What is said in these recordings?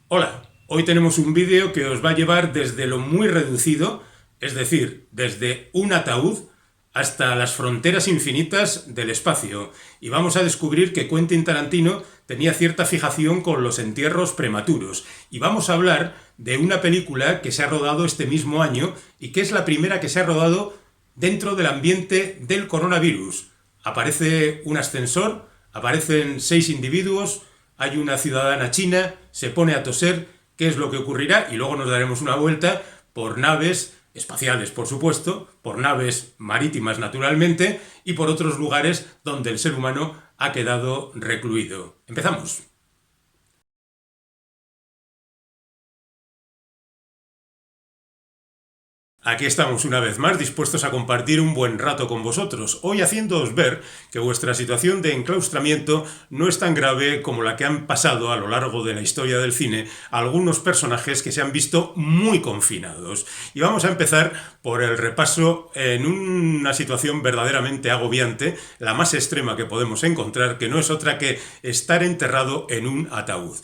Hola, hoy tenemos un vídeo que os va a llevar desde lo muy reducido, es decir, desde un ataúd hasta las fronteras infinitas del espacio. Y vamos a descubrir que Quentin Tarantino tenía cierta fijación con los entierros prematuros. Y vamos a hablar de una película que se ha rodado este mismo año y que es la primera que se ha rodado dentro del ambiente del coronavirus. Aparece un ascensor, aparecen 6 individuos, hay una ciudadana china, se pone a toser, qué es lo que ocurrirá y luego nos daremos una vuelta por naves espaciales, por supuesto, por naves marítimas naturalmente y por otros lugares donde el ser humano ha quedado recluido. Empezamos. Aquí estamos una vez más dispuestos a compartir un buen rato con vosotros, hoy haciéndoos ver que vuestra situación de enclaustramiento no es tan grave como la que han pasado a lo largo de la historia del cine algunos personajes que se han visto muy confinados. Y vamos a empezar por el repaso en una situación verdaderamente agobiante, la más extrema que podemos encontrar, que no es otra que estar enterrado en un ataúd.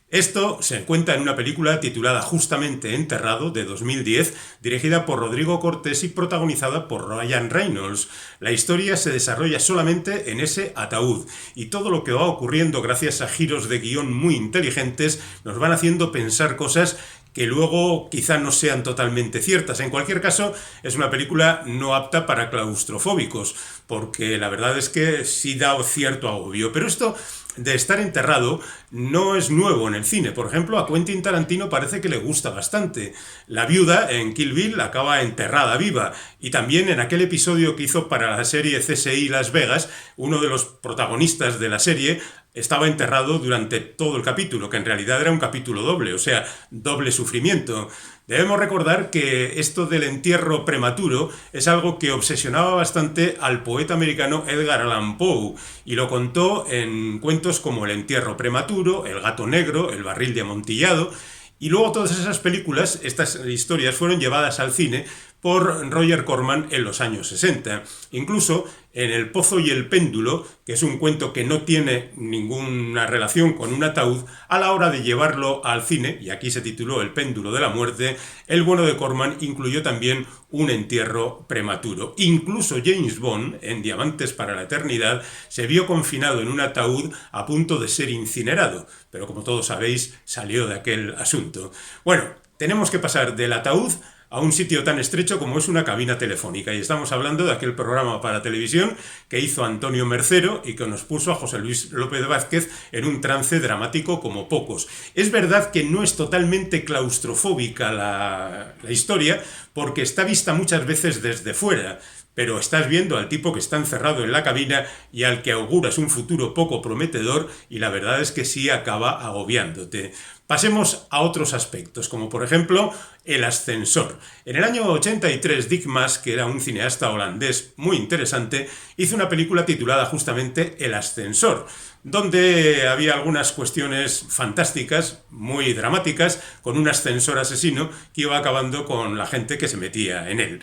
Esto se cuenta en una película titulada justamente Enterrado, de 2010, dirigida por Rodrigo Cortés y protagonizada por Ryan Reynolds. La historia se desarrolla solamente en ese ataúd y todo lo que va ocurriendo gracias a giros de guión muy inteligentes nos van haciendo pensar cosas que luego quizá no sean totalmente ciertas. En cualquier caso, es una película no apta para claustrofóbicos, porque la verdad es que sí da cierto agobio. Pero esto de estar enterrado no es nuevo en el cine. Por ejemplo, a Quentin Tarantino parece que le gusta bastante. La viuda en Kill Bill acaba enterrada viva. Y también en aquel episodio que hizo para la serie CSI Las Vegas, uno de los protagonistas de la serie estaba enterrado durante todo el capítulo, que en realidad era un capítulo doble, o sea, doble sufrimiento. Debemos recordar que esto del entierro prematuro es algo que obsesionaba bastante al poeta americano Edgar Allan Poe, y lo contó en cuentos como El entierro prematuro, El gato negro, El barril de amontillado, y luego todas esas películas, estas historias fueron llevadas al cine por Roger Corman en los años 60. Incluso en El pozo y el péndulo, que es un cuento que no tiene ninguna relación con un ataúd, a la hora de llevarlo al cine, y aquí se tituló El péndulo de la muerte, el bueno de Corman incluyó también un entierro prematuro. Incluso James Bond, en Diamantes para la eternidad, se vio confinado en un ataúd a punto de ser incinerado, pero como todos sabéis, salió de aquel asunto. Bueno, tenemos que pasar del ataúd a un sitio tan estrecho como es una cabina telefónica. Y estamos hablando de aquel programa para televisión que hizo Antonio Mercero y que nos puso a José Luis López Vázquez en un trance dramático como pocos. Es verdad que no es totalmente claustrofóbica la historia, porque está vista muchas veces desde fuera, pero estás viendo al tipo que está encerrado en la cabina y al que auguras un futuro poco prometedor, y la verdad es que sí acaba agobiándote. Pasemos a otros aspectos, como por ejemplo el ascensor. En el año 83, Dick Maas, que era un cineasta holandés muy interesante, hizo una película titulada justamente El ascensor, donde había algunas cuestiones fantásticas, muy dramáticas, con un ascensor asesino que iba acabando con la gente que se metía en él.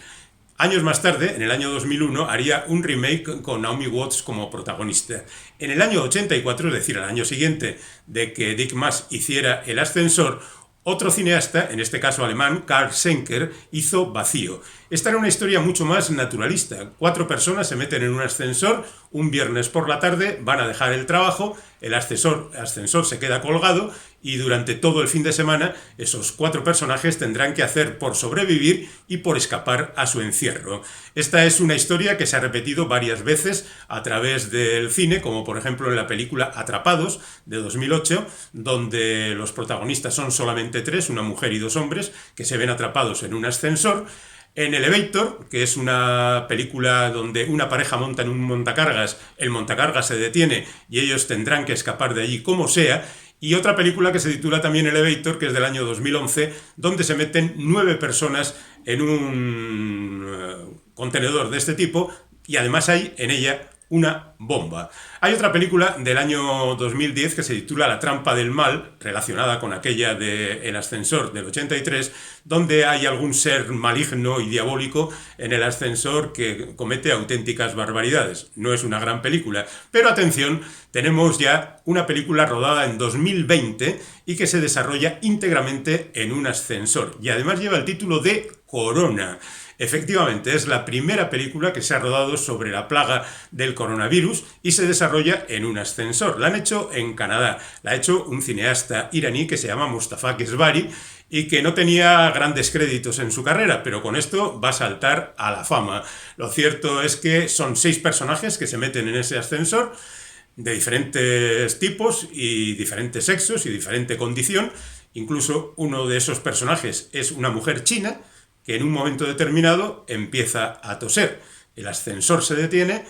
Años más tarde, en el año 2001, haría un remake con Naomi Watts como protagonista. En el año 84, es decir, al año siguiente de que Dick Maas hiciera El ascensor, otro cineasta, en este caso alemán, Karl Schenker, hizo Vacío. Esta era una historia mucho más naturalista. 4 personas se meten en un ascensor, un viernes por la tarde, van a dejar el trabajo, el ascensor se queda colgado y durante todo el fin de semana esos 4 personajes tendrán que hacer por sobrevivir y por escapar a su encierro. Esta es una historia que se ha repetido varias veces a través del cine, como por ejemplo en la película Atrapados, de 2008, donde los protagonistas son solamente 3, una mujer y 2 hombres, que se ven atrapados en un ascensor. En Elevator, que es una película donde una pareja monta en un montacargas, el montacargas se detiene y ellos tendrán que escapar de allí como sea. Y otra película que se titula también Elevator, que es del año 2011, donde se meten 9 personas en un contenedor de este tipo y además hay en ella una bomba. Hay otra película del año 2010 que se titula La trampa del mal, relacionada con aquella de El ascensor del 83, donde hay algún ser maligno y diabólico en el ascensor que comete auténticas barbaridades. No es una gran película, pero atención, tenemos ya una película rodada en 2020 y que se desarrolla íntegramente en un ascensor. Y además lleva el título de Corona. Efectivamente, es la primera película que se ha rodado sobre la plaga del coronavirus y se desarrolla en un ascensor. La han hecho en Canadá, la ha hecho un cineasta iraní que se llama Mustafa Kesbari y que no tenía grandes créditos en su carrera, pero con esto va a saltar a la fama. Lo cierto es que son 6 personajes que se meten en ese ascensor de diferentes tipos y diferentes sexos y diferente condición. Incluso uno de esos personajes es una mujer china que en un momento determinado empieza a toser. El ascensor se detiene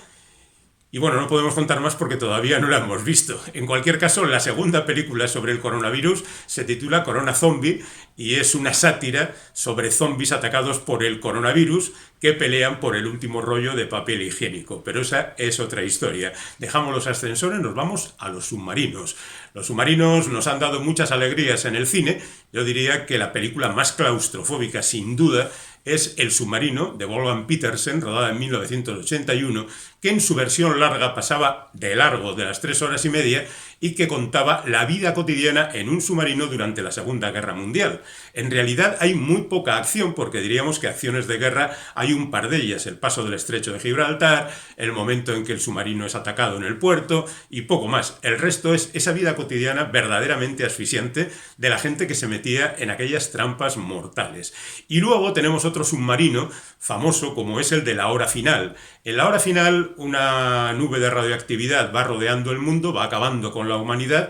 y bueno, no podemos contar más porque todavía no la hemos visto. En cualquier caso, la segunda película sobre el coronavirus se titula Corona Zombie y es una sátira sobre zombies atacados por el coronavirus que pelean por el último rollo de papel higiénico. Pero esa es otra historia. Dejamos los ascensores, nos vamos a los submarinos. Los submarinos nos han dado muchas alegrías en el cine. Yo diría que la película más claustrofóbica, sin duda, es El submarino, de Wolfgang Petersen, rodada en 1981, que en su versión larga pasaba de largo de las 3 horas y media y que contaba la vida cotidiana en un submarino durante la Segunda Guerra Mundial. En realidad hay muy poca acción, porque diríamos que acciones de guerra hay un par de ellas: el paso del estrecho de Gibraltar, el momento en que el submarino es atacado en el puerto y poco más. El resto es esa vida cotidiana verdaderamente asfixiante de la gente que se metía en aquellas trampas mortales. Y luego tenemos otro submarino famoso como es el de La Hora Final. En La Hora Final una nube de radioactividad va rodeando el mundo, va acabando con la humanidad.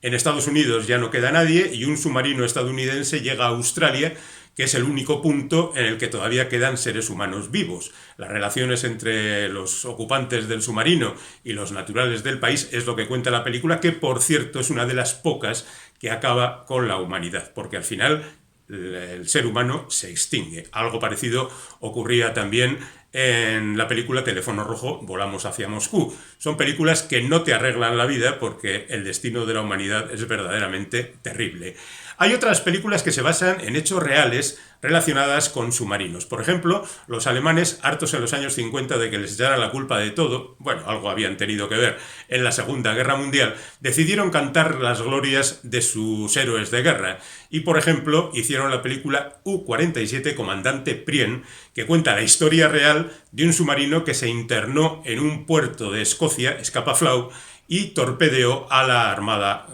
En Estados Unidos ya no queda nadie y un submarino estadounidense llega a Australia, que es el único punto en el que todavía quedan seres humanos vivos. Las relaciones entre los ocupantes del submarino y los naturales del país es lo que cuenta la película, que por cierto es una de las pocas que acaba con la humanidad, porque al final el ser humano se extingue. Algo parecido ocurría también en la película Teléfono Rojo, Volamos hacia Moscú. Son películas que no te arreglan la vida porque el destino de la humanidad es verdaderamente terrible. Hay otras películas que se basan en hechos reales relacionadas con submarinos. Por ejemplo, los alemanes, hartos en los años 50 de que les echaran la culpa de todo, bueno, algo habían tenido que ver en la Segunda Guerra Mundial, decidieron cantar las glorias de sus héroes de guerra. Y, por ejemplo, hicieron la película U-47 Comandante Prien, que cuenta la historia real de un submarino que se internó en un puerto de Escocia, Scapa-Flow, y torpedeó a la Armada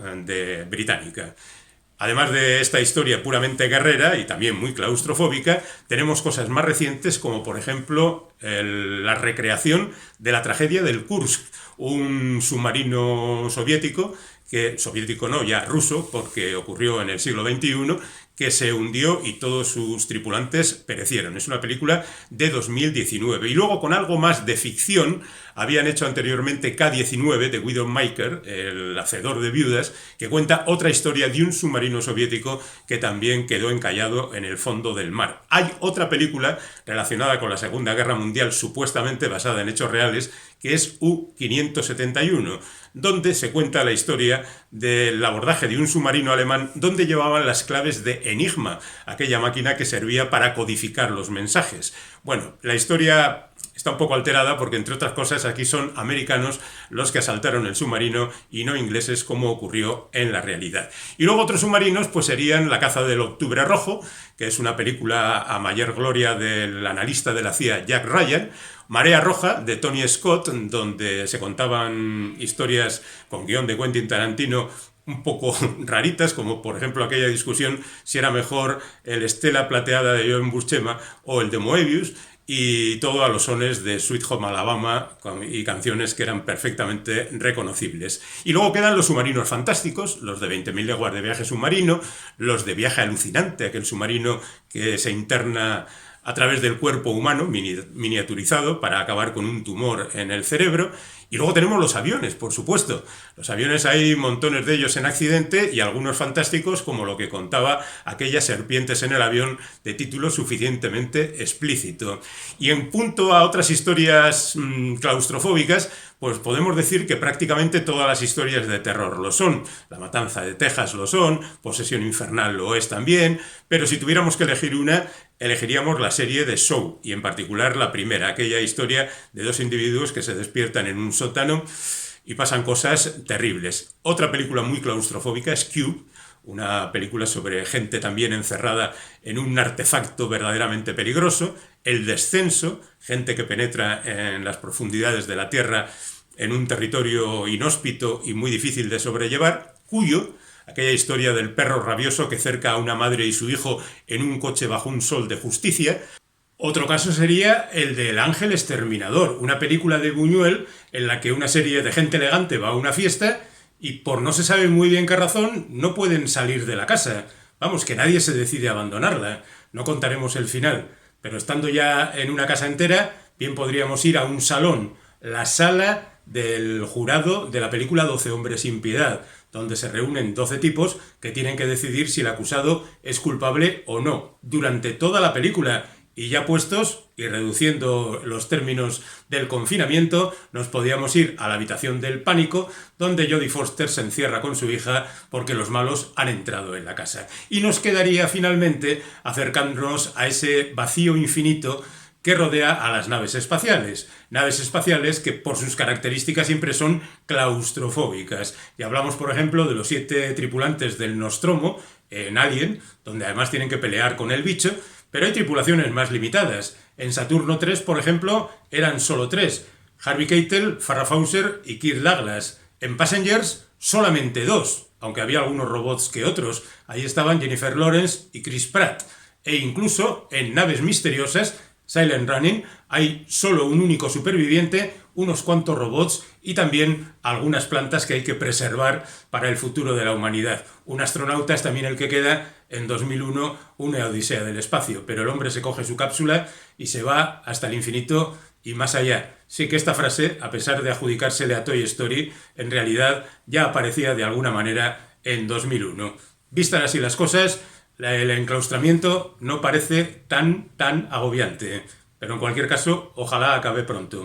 británica. Además de esta historia puramente guerrera y también muy claustrofóbica, tenemos cosas más recientes como por ejemplo la recreación de la tragedia del Kursk, un submarino soviético, ya ruso, porque ocurrió en el siglo XXI, que se hundió y todos sus tripulantes perecieron. Es una película de 2019. Y luego, con algo más de ficción, habían hecho anteriormente K-19 de Widowmaker, el hacedor de viudas, que cuenta otra historia de un submarino soviético que también quedó encallado en el fondo del mar. Hay otra película relacionada con la Segunda Guerra Mundial, supuestamente basada en hechos reales, que es U-571, donde se cuenta la historia del abordaje de un submarino alemán donde llevaban las claves de Enigma, aquella máquina que servía para codificar los mensajes. Bueno, la historia está un poco alterada porque, entre otras cosas, aquí son americanos los que asaltaron el submarino y no ingleses, como ocurrió en la realidad. Y luego otros submarinos pues serían La caza del Octubre Rojo, que es una película a mayor gloria del analista de la CIA Jack Ryan, Marea Roja, de Tony Scott, donde se contaban historias con guión de Quentin Tarantino un poco raritas, como por ejemplo aquella discusión si era mejor el Estela Plateada de John Buscema o el de Moebius, y todo a los sones de Sweet Home Alabama y canciones que eran perfectamente reconocibles. Y luego quedan los submarinos fantásticos, los de 20.000 leguas de viaje submarino, los de Viaje Alucinante, aquel submarino que se interna a través del cuerpo humano miniaturizado para acabar con un tumor en el cerebro. Y luego tenemos los aviones, por supuesto. Los aviones hay montones de ellos en accidente y algunos fantásticos, como lo que contaba Aquellas serpientes en el avión, de título suficientemente explícito. Y en punto a otras historias claustrofóbicas, pues podemos decir que prácticamente todas las historias de terror lo son. La Matanza de Texas lo son, Posesión Infernal lo es también, pero si tuviéramos que elegir una, elegiríamos la serie de Saw, y en particular la primera, aquella historia de dos individuos que se despiertan en un sótano y pasan cosas terribles. Otra película muy claustrofóbica es Cube, una película sobre gente también encerrada en un artefacto verdaderamente peligroso. El Descenso, gente que penetra en las profundidades de la Tierra en un territorio inhóspito y muy difícil de sobrellevar. Cuyo, aquella historia del perro rabioso que cerca a una madre y su hijo en un coche bajo un sol de justicia. Otro caso sería el del Ángel Exterminador, una película de Buñuel en la que una serie de gente elegante va a una fiesta y por no se sabe muy bien qué razón no pueden salir de la casa. Vamos, que nadie se decide a abandonarla. No contaremos el final, pero estando ya en una casa entera, bien podríamos ir a un salón, la sala del jurado de la película 12 hombres sin piedad, donde se reúnen 12 tipos que tienen que decidir si el acusado es culpable o no, durante toda la película. Y ya puestos, y reduciendo los términos del confinamiento, nos podíamos ir a la habitación del pánico, donde Jodie Foster se encierra con su hija porque los malos han entrado en la casa. Y nos quedaría finalmente acercándonos a ese vacío infinito que rodea a las naves espaciales que por sus características siempre son claustrofóbicas. Y hablamos, por ejemplo, de los 7 tripulantes del Nostromo en Alien, donde además tienen que pelear con el bicho, pero hay tripulaciones más limitadas. En Saturno 3, por ejemplo, eran solo 3, Harvey Keitel, Farrah Fawcett y Kirk Douglas. En Passengers, solamente 2, aunque había algunos robots que otros. Ahí estaban Jennifer Lawrence y Chris Pratt. E incluso en Naves Misteriosas, Silent Running, hay solo un único superviviente, unos cuantos robots y también algunas plantas que hay que preservar para el futuro de la humanidad. Un astronauta es también el que queda en 2001, una odisea del espacio, pero el hombre se coge su cápsula y se va hasta el infinito y más allá. Sí que esta frase, a pesar de adjudicársele a Toy Story, en realidad ya aparecía de alguna manera en 2001. Vistas así las cosas, el enclaustramiento no parece tan agobiante, pero en cualquier caso, ojalá acabe pronto.